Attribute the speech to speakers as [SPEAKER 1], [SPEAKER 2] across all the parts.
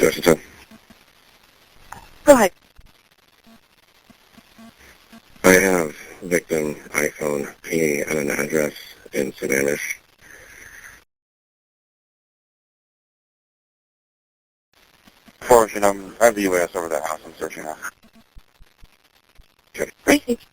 [SPEAKER 1] Session 10.
[SPEAKER 2] Go ahead.
[SPEAKER 1] I have victim iPhone pinging at an address in Sammamish.
[SPEAKER 3] Fortune, I have the UAS over that house. I'm searching now.
[SPEAKER 1] Okay.
[SPEAKER 2] Received.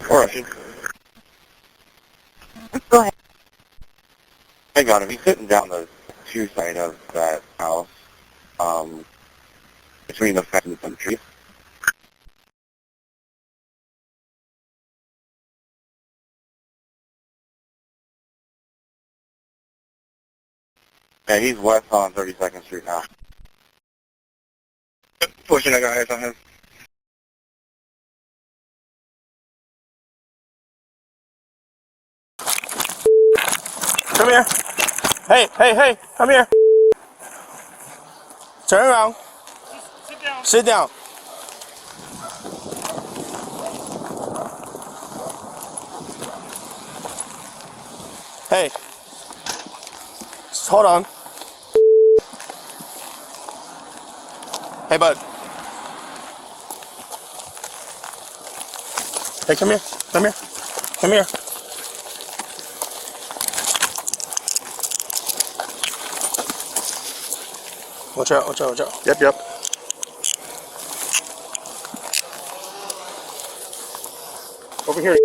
[SPEAKER 3] Fortune.
[SPEAKER 2] Go ahead.
[SPEAKER 3] I got him. He's sitting down the two side of that house, between the fence and some trees. Yeah, he's west on 32nd Street now.
[SPEAKER 1] Fortune, I got eyes on him.
[SPEAKER 4] Come here. Hey, come here. Turn around.
[SPEAKER 5] Sit down.
[SPEAKER 4] Sit down. Hey. Just hold on. Hey, bud. Hey, come here. Come here. Come here. Watch out, watch out, watch out. Yep. Over here.